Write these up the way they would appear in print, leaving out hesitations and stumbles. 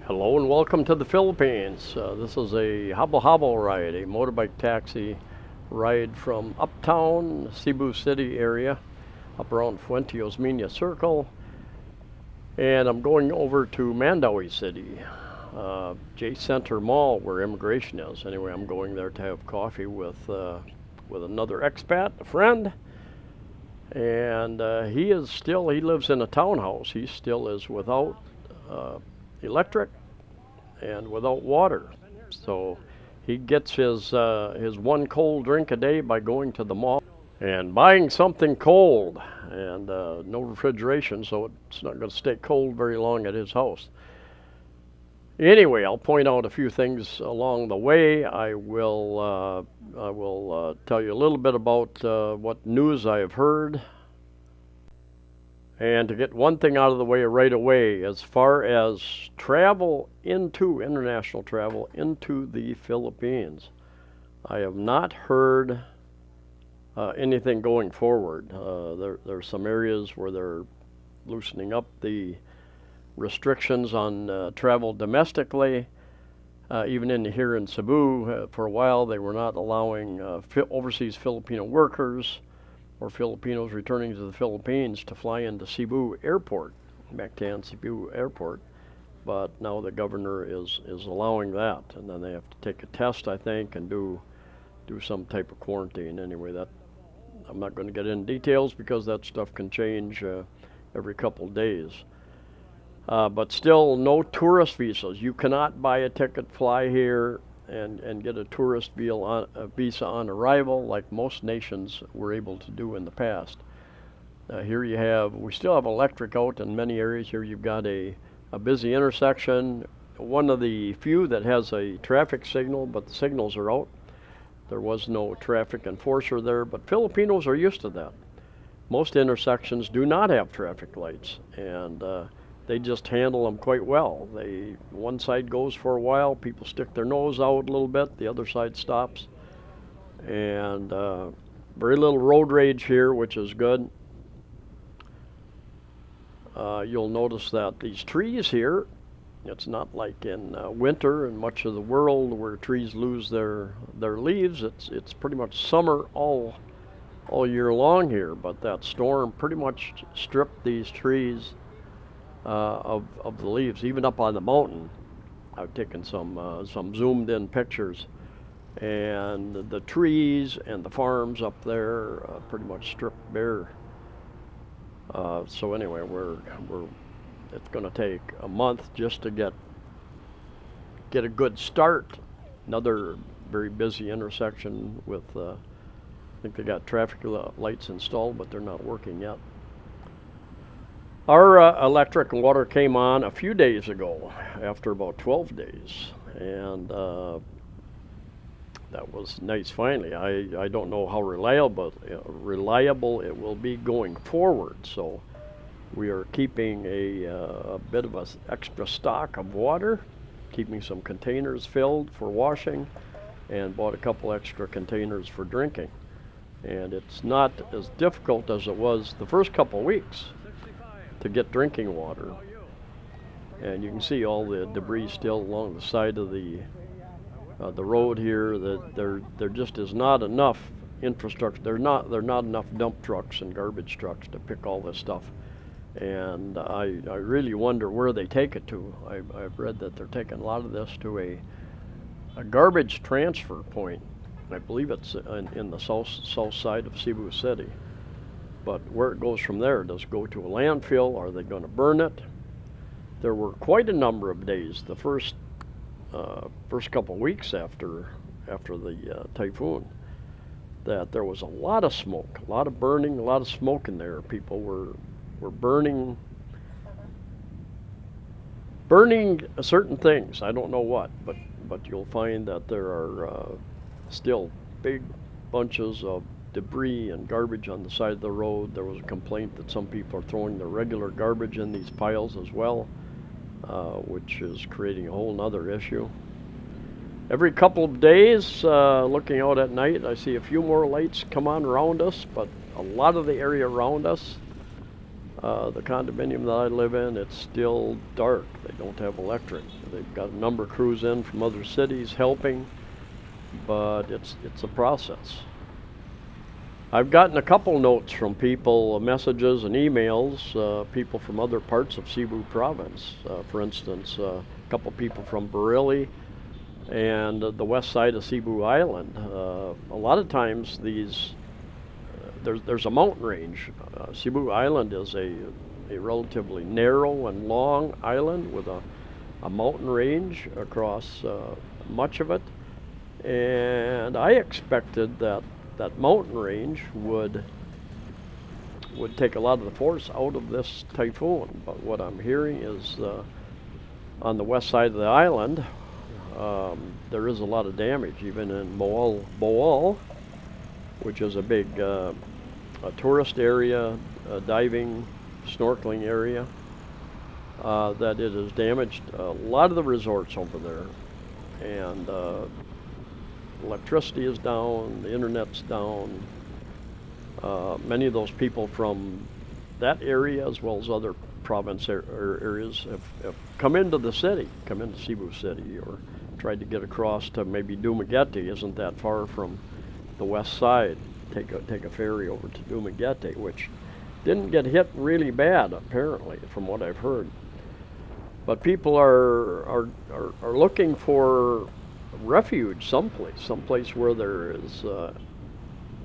Hello and welcome to the Philippines. This is a hobble ride, a motorbike taxi ride from Uptown, Cebu City area, up around Fuente Osmeña Circle, and I'm going over to Mandaue City, J Center Mall, where immigration is. Anyway, I'm going there to have coffee with another expat, a friend, and he lives in a townhouse. He still is without electric and without water. So he gets his one cold drink a day by going to the mall and buying something cold, and no refrigeration, so it's not going to stay cold very long at his house. Anyway, I'll point out a few things along the way. I will tell you a little bit about what news I have heard. And to get one thing out of the way right away, as far as international travel into the Philippines, I have not heard anything going forward. There's some areas where they're loosening up the restrictions on travel domestically. Even here in Cebu, for a while they were not allowing overseas Filipino workers or Filipinos returning to the Philippines to fly into Cebu Airport, Mactan Cebu Airport, but now the governor is allowing that, and then they have to take a test, I think, and do some type of quarantine. Anyway, that I'm not going to get into details because that stuff can change every couple days. But still, no tourist visas. You cannot buy a ticket, fly here, and get a tourist visa on arrival like most nations were able to do in the past. Here we still have electric out in many areas. Here you've got a busy intersection, one of the few that has a traffic signal, but the signals are out. There was no traffic enforcer there, but Filipinos are used to that. Most intersections do not have traffic lights, and they just handle them quite well. One side goes for a while, people stick their nose out a little bit, the other side stops. And very little road rage here, which is good. You'll notice that these trees here, it's not like in winter in much of the world where trees lose their leaves. It's pretty much summer all year long here, but that storm pretty much stripped these trees of the leaves, even up on the mountain. I've taken some zoomed in pictures, and the trees and the farms up there pretty much stripped bare. So anyway, it's going to take a month just to get a good start. Another very busy intersection with I think they got traffic lights installed, but they're not working yet. Our electric and water came on a few days ago, after about 12 days, and that was nice finally. I don't know how reliable it will be going forward, so we are keeping a bit of an extra stock of water, keeping some containers filled for washing, and bought a couple extra containers for drinking. And it's not as difficult as it was the first couple weeks to get drinking water. And you can see all the debris still along the side of the road here. That there just is not enough infrastructure. There are not enough dump trucks and garbage trucks to pick all this stuff. And I really wonder where they take it to. I've read that they're taking a lot of this to a garbage transfer point. I believe it's in the south side of Cebu City. But where it goes from there, does it go to a landfill? Are they going to burn it? There were quite a number of days, the first couple of weeks after the typhoon, that there was a lot of smoke, a lot of burning, a lot of smoke in there. People were burning certain things. I don't know what, but you'll find that there are still big bunches of debris and garbage on the side of the road. There was a complaint that some people are throwing their regular garbage in these piles as well, which is creating a whole nother issue. Every couple of days, looking out at night, I see a few more lights come on around us, but a lot of the area around us The condominium that I live in, it's still dark. They don't have electric. They've got a number of crews in from other cities helping, but it's a process. I've gotten a couple notes from people, messages and emails, people from other parts of Cebu province. For instance, a couple people from Bareilly and the west side of Cebu Island. A lot of times there's a mountain range. Cebu Island is a relatively narrow and long island with a mountain range across much of it. And I expected that mountain range would take a lot of the force out of this typhoon. But what I'm hearing is on the west side of the island, there is a lot of damage, even in Boal, which is a big a tourist area, a diving, snorkeling area, that it has damaged a lot of the resorts over there. And electricity is down, the internet's down. Many of those people from that area, as well as other province areas, have come into the city, come into Cebu City, or tried to get across to maybe Dumaguete. Isn't that far from the west side? Take a ferry over to Dumaguete, which didn't get hit really bad, apparently, from what I've heard. But people are looking for refuge someplace where there's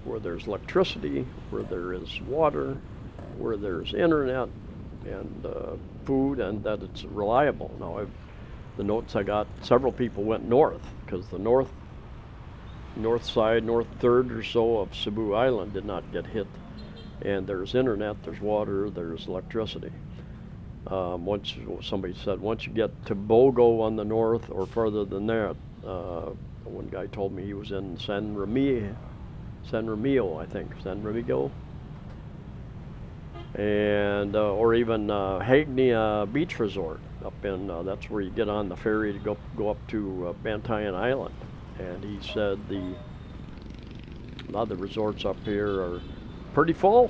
electricity, where there is water, where there's internet and food, and that it's reliable. Now, the notes I got, several people went north, because the north side, north third or so of Cebu Island did not get hit, and there's internet, there's water, there's electricity. Somebody said once you get to Bogo on the north or further than that, one guy told me he was in San Remigio, I think, San Remigo, and or even Hagnia Beach Resort up in that's where you get on the ferry to go up to Bantayan Island. And he said a lot of the resorts up here are pretty full,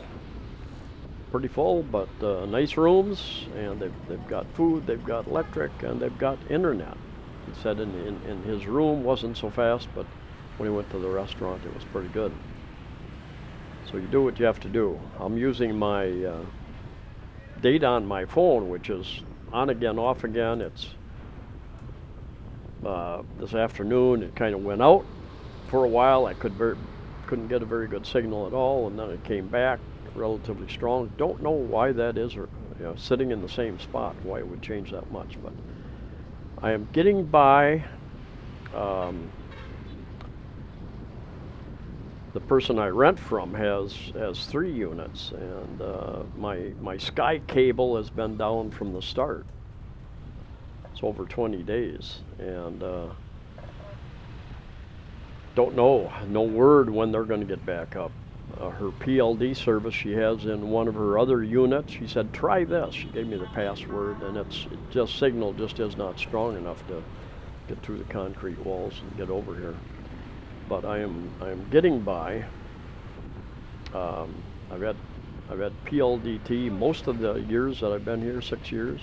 but nice rooms, and they've got food, they've got electric, and they've got internet. He said in his room wasn't so fast, but when he went to the restaurant, it was pretty good. So you do what you have to do. I'm using my data on my phone, which is on again, off again. It's this afternoon it kind of went out for a while. I couldn't get a very good signal at all, and then it came back relatively strong. Don't know why that is, or sitting in the same spot, why it would change that much, but I am getting by. The person I rent from has 3 units, and my Sky cable has been down from the start. It's over 20 days, and don't know, no word when they're going to get back up. Her PLD service she has in one of her other units, she said, try this. She gave me the password, and signal just is not strong enough to get through the concrete walls and get over here. But I am getting by. I've had PLDT most of the years that I've been here, 6 years.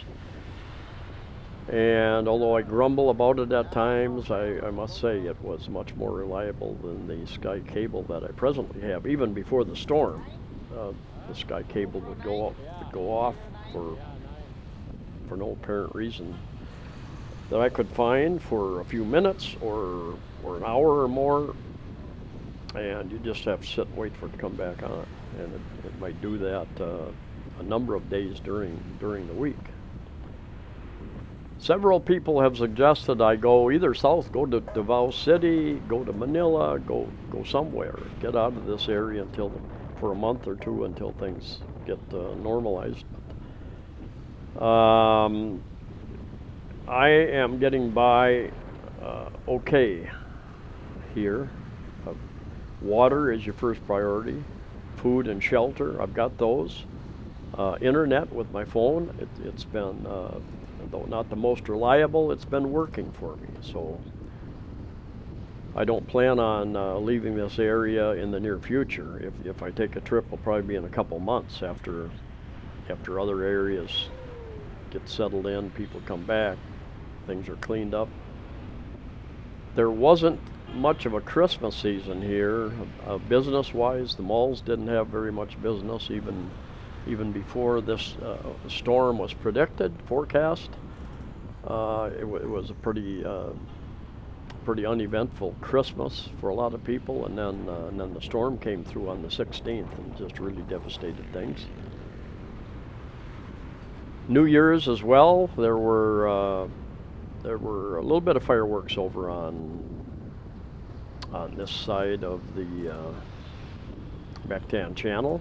And although I grumble about it at times, I must say it was much more reliable than the Sky cable that I presently have. Even before the storm, the Sky cable would go off for no apparent reason that I could find, for a few minutes or an hour or more, and you just have to sit and wait for it to come back on. And it might do that a number of days during the week. Several people have suggested I go either south, go to Davao City, go to Manila, go somewhere, get out of this area for a month or two until things get normalized. I am getting by okay here. Water is your first priority. Food and shelter, I've got those. Internet with my phone, it's been, though not the most reliable, it's been working for me. So I don't plan on leaving this area in the near future. If I take a trip, it'll probably be in a couple months after after other areas get settled in, people come back, things are cleaned up. There wasn't much of a Christmas season here, business-wise. The malls didn't have very much business even before this storm was predicted, forecast. It was a pretty uneventful Christmas for a lot of people, and then the storm came through on the 16th and just really devastated things. New Year's as well. There were a little bit of fireworks over on this side of the Uptown Channel.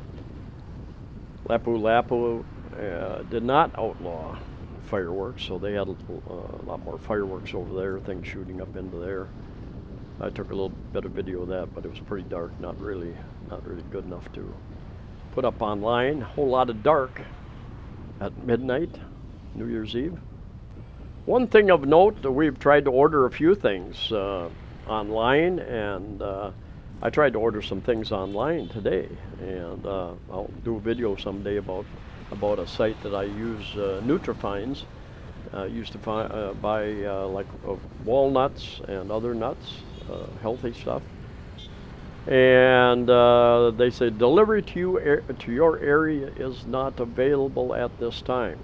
Lapu did not outlaw fireworks, so they had a lot more fireworks over there, things shooting up into there. I took a little bit of video of that, but it was pretty dark, not really good enough to put up online. A whole lot of dark at midnight, New Year's Eve. One thing of note, we've tried to order a few things online, and I tried to order some things online today, and I'll do a video someday about a site that I use, Nutrifines. Used to buy like walnuts and other nuts, healthy stuff. And they say delivery to your area is not available at this time.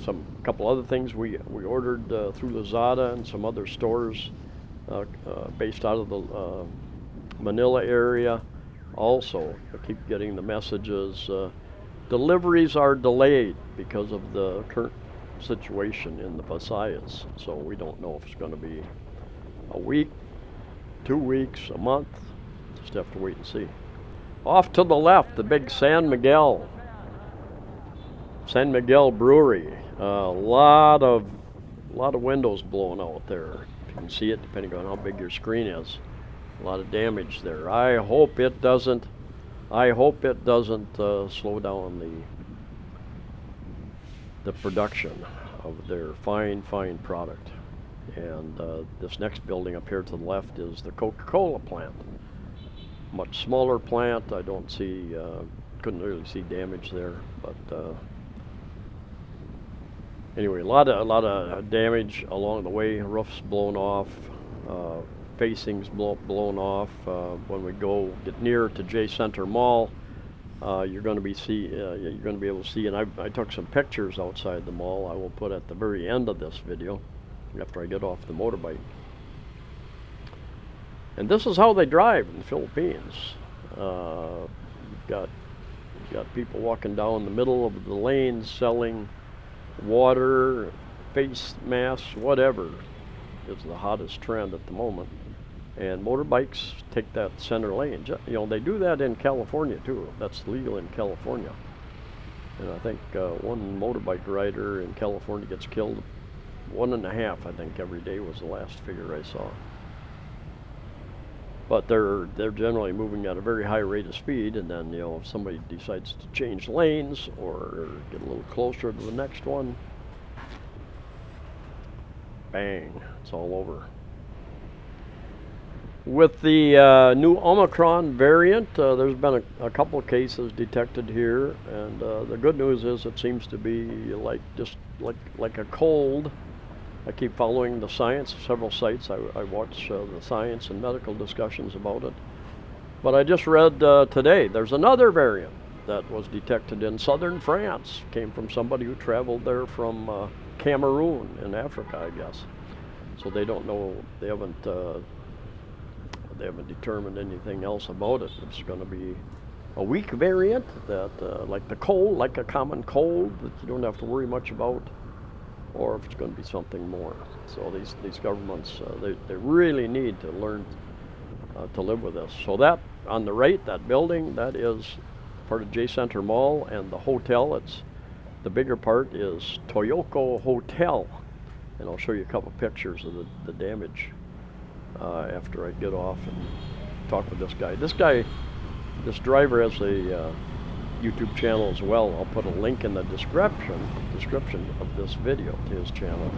A couple other things we ordered through Lazada and some other stores based out of the Manila area. Also, I keep getting the messages. Deliveries are delayed because of the current situation in the Visayas. So we don't know if it's going to be a week, 2 weeks, a month. Just have to wait and see. Off to the left, the big San Miguel Brewery. A lot of windows blown out there. You can see it depending on how big your screen is. A lot of damage there. I hope it doesn't slow down the production of their fine product. And this next building up here to the left is the Coca-Cola plant. Much smaller plant. I don't see, couldn't really see damage there, but anyway, a lot of damage along the way. Roofs blown off, facings blown off. When we get near to J Center Mall, you're going to be able to see, and I took some pictures outside the mall. I will put at the very end of this video after I get off the motorbike. And this is how they drive in the Philippines. You've got people walking down the middle of the lanes selling water, face masks, whatever is the hottest trend at the moment. And motorbikes take that center lane. You know, they do that in California too. That's legal in California. And I think one motorbike rider in California gets killed. 1.5, I think, every day was the last figure I saw. But they're generally moving at a very high rate of speed, and then, you know, if somebody decides to change lanes or get a little closer to the next one, bang, it's all over. With the new Omicron variant, there's been a couple of cases detected here, and the good news is it seems to be like a cold. I keep following the science, several sites. I watch the science and medical discussions about it. But I just read today there's another variant that was detected in southern France. Came from somebody who traveled there from Cameroon in Africa, I guess. So they don't know, they haven't determined anything else about it. It's going to be a weak variant that, like the cold, like a common cold that you don't have to worry much about, or if it's going to be something more. So these governments, they really need to learn to live with this. So that, on the right, that building, that is part of J Center Mall, and the hotel, the bigger part is Toyoko Hotel. And I'll show you a couple pictures of the damage after I get off and talk with this guy. This driver has a YouTube channel as well. I'll put a link in the description of this video to his channel,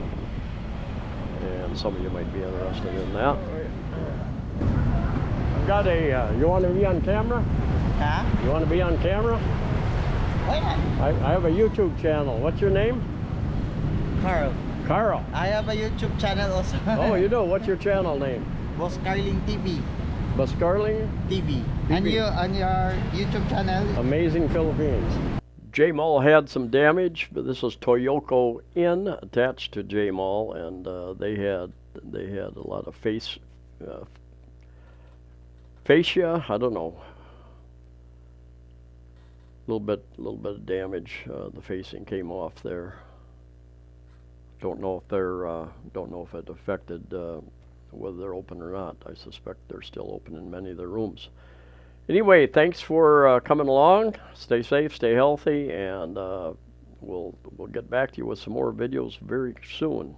and some of you might be interested in that. I've got you want to be on camera? Huh? You want to be on camera? Why not? I have a YouTube channel. What's your name? Carl. Carl. I have a YouTube channel also. Oh, you do? What's your channel name? Boss Carling TV. Buscarling TV. And you on your YouTube channel? Amazing Philippines. J-Mall had some damage, but this was Toyoko Inn attached to J-Mall, and they had a lot of fascia. I don't know. Little bit of damage. The facing came off there. Don't know if it affected whether they're open or not. I suspect they're still open in many of their rooms. Anyway, thanks for coming along. Stay safe, stay healthy, and we'll get back to you with some more videos very soon.